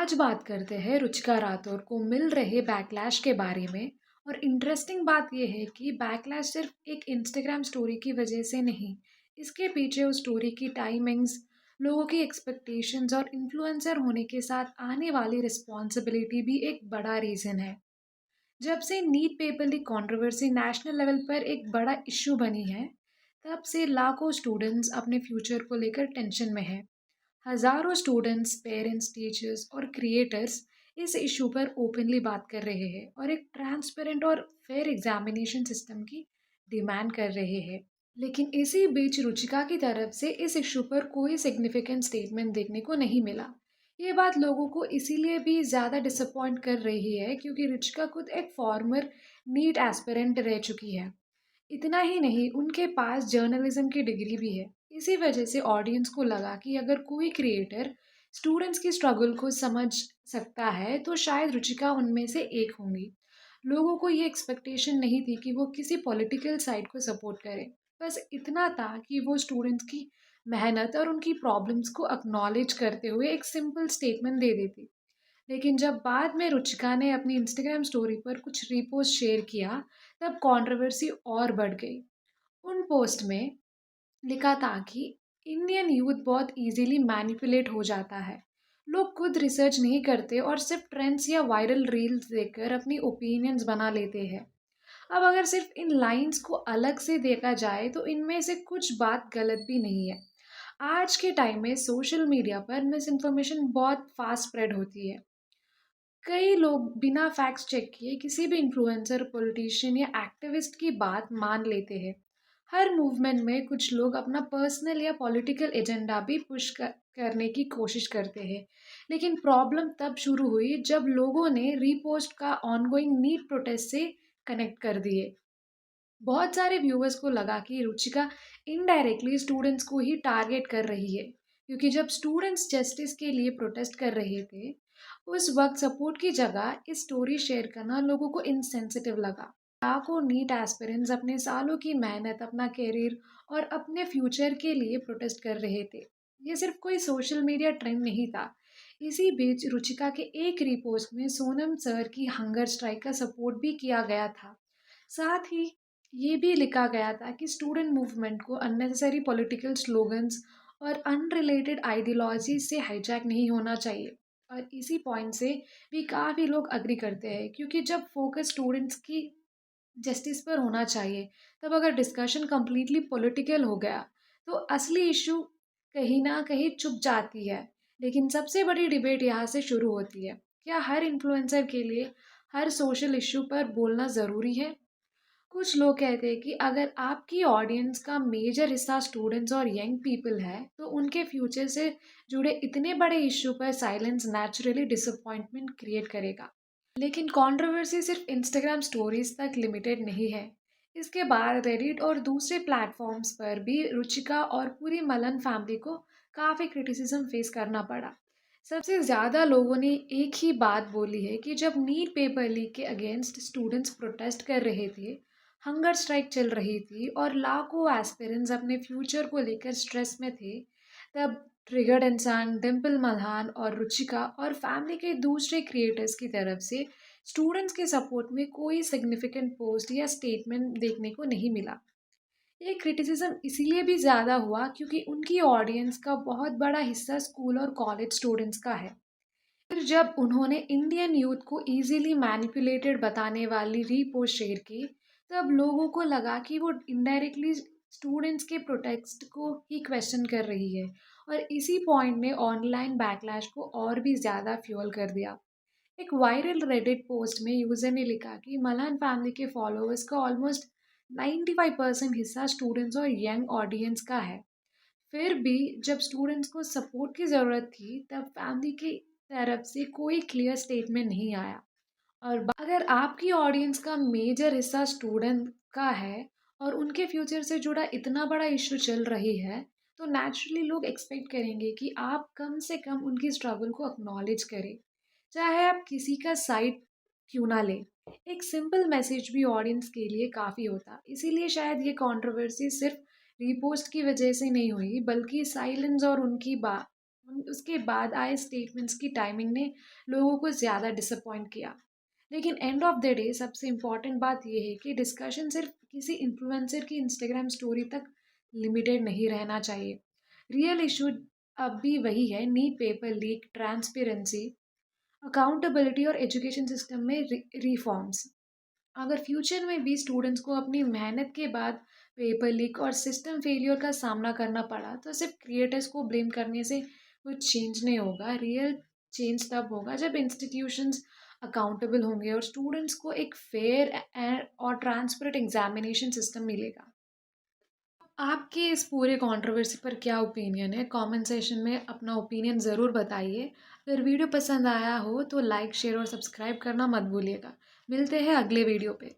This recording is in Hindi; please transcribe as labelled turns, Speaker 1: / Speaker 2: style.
Speaker 1: आज बात करते हैं रुचिका राठौर को मिल रहे बैकलैश के बारे में। और इंटरेस्टिंग बात यह है कि बैकलैश सिर्फ एक इंस्टाग्राम स्टोरी की वजह से नहीं, इसके पीछे उस स्टोरी की टाइमिंग्स, लोगों की एक्सपेक्टेशंस और इन्फ्लुएंसर होने के साथ आने वाली रिस्पॉन्सिबिलिटी भी एक बड़ा रीज़न है। जब से NEET paper leak controversy national level पर एक बड़ा इश्यू बनी है, तब से लाखों स्टूडेंट्स अपने फ्यूचर को लेकर टेंशन में हैं। हजारों स्टूडेंट्स, पेरेंट्स, टीचर्स और क्रिएटर्स इस इशू पर ओपनली बात कर रहे हैं और एक ट्रांसपेरेंट और फेयर एग्जामिनेशन सिस्टम की डिमांड कर रहे हैं। लेकिन इसी बीच रुचिका की तरफ से इस इशू पर कोई सिग्निफिकेंट स्टेटमेंट देखने को नहीं मिला। ये बात लोगों को इसीलिए भी ज़्यादा डिसअपॉइंट कर रही है क्योंकि रुचिका खुद एक फॉर्मर नीट एस्पिरेंट रह चुकी है। इतना ही नहीं, उनके पास जर्नलिज्म की डिग्री भी है। इसी वजह से ऑडियंस को लगा कि अगर कोई क्रिएटर स्टूडेंट्स की स्ट्रगल को समझ सकता है तो शायद रुचिका उनमें से एक होंगी। लोगों को ये एक्सपेक्टेशन नहीं थी कि वो किसी पॉलिटिकल साइड को सपोर्ट करे। बस इतना था कि वो स्टूडेंट्स की मेहनत और उनकी प्रॉब्लम्स को एक्नॉलेज करते हुए एक सिंपल स्टेटमेंट दे देती। लेकिन जब बाद में रुचिका ने अपनी इंस्टाग्राम स्टोरी पर कुछ रीपोस्ट शेयर किया, तब कंट्रोवर्सी और बढ़ गई। उन पोस्ट में लिखा था कि इंडियन यूथ बहुत इजीली मैनिपुलेट हो जाता है। लोग खुद रिसर्च नहीं करते और सिर्फ ट्रेंड्स या वायरल रील्स देखकर अपनी ओपिनियंस बना लेते हैं। अब अगर सिर्फ इन लाइंस को अलग से देखा जाए तो इनमें से कुछ बात गलत भी नहीं है। आज के टाइम में सोशल मीडिया पर मिस इन्फॉर्मेशन बहुत फास्ट स्प्रेड होती है। कई लोग बिना फैक्ट्स चेक किए किसी भी इन्फ्लुएंसर, पॉलिटिशियन या एक्टिविस्ट की बात मान लेते हैं। हर मूवमेंट में कुछ लोग अपना पर्सनल या पॉलिटिकल एजेंडा भी करने की कोशिश करते हैं। लेकिन प्रॉब्लम तब शुरू हुई जब लोगों ने रीपोस्ट का ऑनगोइंग नीट प्रोटेस्ट से कनेक्ट कर दिए। बहुत सारे व्यूअर्स को लगा कि रुचिका इनडायरेक्टली स्टूडेंट्स को ही टारगेट कर रही है, क्योंकि जब स्टूडेंट्स जस्टिस के लिए प्रोटेस्ट कर रहे थे, उस वक्त सपोर्ट की जगह इस स्टोरी शेयर करना लोगों को इनसेंसिटिव लगा। लाखों नीट एस्पिरेंट्स अपने सालों की मेहनत, अपना करियर और अपने फ्यूचर के लिए प्रोटेस्ट कर रहे थे। ये सिर्फ कोई सोशल मीडिया ट्रेंड नहीं था। इसी बीच रुचिका के एक रिपोस्ट में सोनम सर की हंगर स्ट्राइक का सपोर्ट भी किया गया था। साथ ही ये भी लिखा गया था कि स्टूडेंट मूवमेंट को अननेसेसरी पॉलिटिकल स्लोगन्स और अनरिलेटेड आइडियोलॉजी से हाईजैक नहीं होना चाहिए। और इसी पॉइंट से भी काफ़ी लोग अग्री करते हैं, क्योंकि जब फोकस स्टूडेंट्स की जस्टिस पर होना चाहिए, तब अगर डिस्कशन कम्प्लीटली पॉलिटिकल हो गया तो असली इशू कहीं ना कहीं चुप जाती है। लेकिन सबसे बड़ी डिबेट यहाँ से शुरू होती है, क्या हर इन्फ्लुएंसर के लिए हर सोशल इशू पर बोलना ज़रूरी है? कुछ लोग कहते हैं कि अगर आपकी ऑडियंस का मेजर हिस्सा स्टूडेंट्स और यंग पीपल है तो उनके फ्यूचर से जुड़े इतने बड़े इशू पर साइलेंस नेचुरली डिसअपॉइंटमेंट क्रिएट करेगा। लेकिन कंट्रोवर्सी सिर्फ इंस्टाग्राम स्टोरीज तक लिमिटेड नहीं है। इसके बाद रेडिट और दूसरे प्लेटफॉर्म्स पर भी रुचिका और पूरी मलन फैमिली को काफ़ी क्रिटिसिज्म फेस करना पड़ा। सबसे ज़्यादा लोगों ने एक ही बात बोली है कि जब नीट पेपर लीक के अगेंस्ट स्टूडेंट्स प्रोटेस्ट कर रहे थे, हंगर स्ट्राइक चल रही थी और लाखों एस्पिरेंट्स अपने फ्यूचर को लेकर स्ट्रेस में थे, तब ट्रिगर्ड इंसान, डिम्पल मल्हान और रुचिका और फैमिली के दूसरे क्रिएटर्स की तरफ से स्टूडेंट्स के सपोर्ट में कोई सिग्निफिकेंट पोस्ट या स्टेटमेंट देखने को नहीं मिला। ये क्रिटिसिज्म इसीलिए भी ज़्यादा हुआ क्योंकि उनकी ऑडियंस का बहुत बड़ा हिस्सा स्कूल और कॉलेज स्टूडेंट्स का है। फिर जब उन्होंने इंडियन यूथ को इजीली मैनिपुलेटेड बताने वाली रीपोस्ट शेयर की, तब लोगों को लगा कि वो इनडायरेक्टली स्टूडेंट्स के प्रोटेस्ट को ही क्वेश्चन कर रही है। और इसी पॉइंट ने ऑनलाइन बैकलैश को और भी ज़्यादा फ्यूल कर दिया। एक वायरल रेडिट पोस्ट में यूजर ने लिखा कि मलान फैमिली के फॉलोअर्स का ऑलमोस्ट 95% हिस्सा स्टूडेंट्स और यंग ऑडियंस का है। फिर भी जब स्टूडेंट्स को सपोर्ट की ज़रूरत थी, तब फैमिली की तरफ से कोई क्लियर स्टेटमेंट नहीं आया। और अगर आपकी ऑडियंस का मेजर हिस्सा स्टूडेंट का है और उनके फ्यूचर से जुड़ा इतना बड़ा इशू चल रही है, तो नेचुरली लोग एक्सपेक्ट करेंगे कि आप कम से कम उनकी स्ट्रगल को एक्नॉलेज करें, चाहे आप किसी का साइड क्यों ना लें। एक सिंपल मैसेज भी ऑडियंस के लिए काफ़ी होता। इसीलिए शायद ये कंट्रोवर्सी सिर्फ रीपोस्ट की वजह से नहीं हुई, बल्कि साइलेंस और उनकी बात उसके बाद आए स्टेटमेंट्स की टाइमिंग ने लोगों को ज़्यादा डिसअपॉइंट किया। लेकिन एंड ऑफ द डे सबसे इम्पॉर्टेंट बात ये है कि डिस्कशन सिर्फ किसी इन्फ्लुएंसर की इंस्टाग्राम स्टोरी तक लिमिटेड नहीं रहना चाहिए। रियल इशू अब भी वही है, NEET paper leak, transparency, accountability और एजुकेशन सिस्टम में रिफॉर्म्स। अगर फ्यूचर में भी स्टूडेंट्स को अपनी मेहनत के बाद पेपर लीक और सिस्टम फेलियर का सामना करना पड़ा तो सिर्फ क्रिएटर्स को ब्लेम करने से कुछ चेंज नहीं होगा। रियल चेंज तब होगा जब इंस्टीट्यूशंस अकाउंटेबल होंगे और स्टूडेंट्स को एक फेयर और ट्रांसपेरेंट एग्जामिनेशन सिस्टम मिलेगा। आपके इस पूरे कंट्रोवर्सी पर क्या ओपिनियन है? कमेंट सेशन में अपना ओपिनियन ज़रूर बताइए। अगर वीडियो पसंद आया हो तो लाइक, शेयर और सब्सक्राइब करना मत भूलिएगा। मिलते हैं अगले वीडियो पे।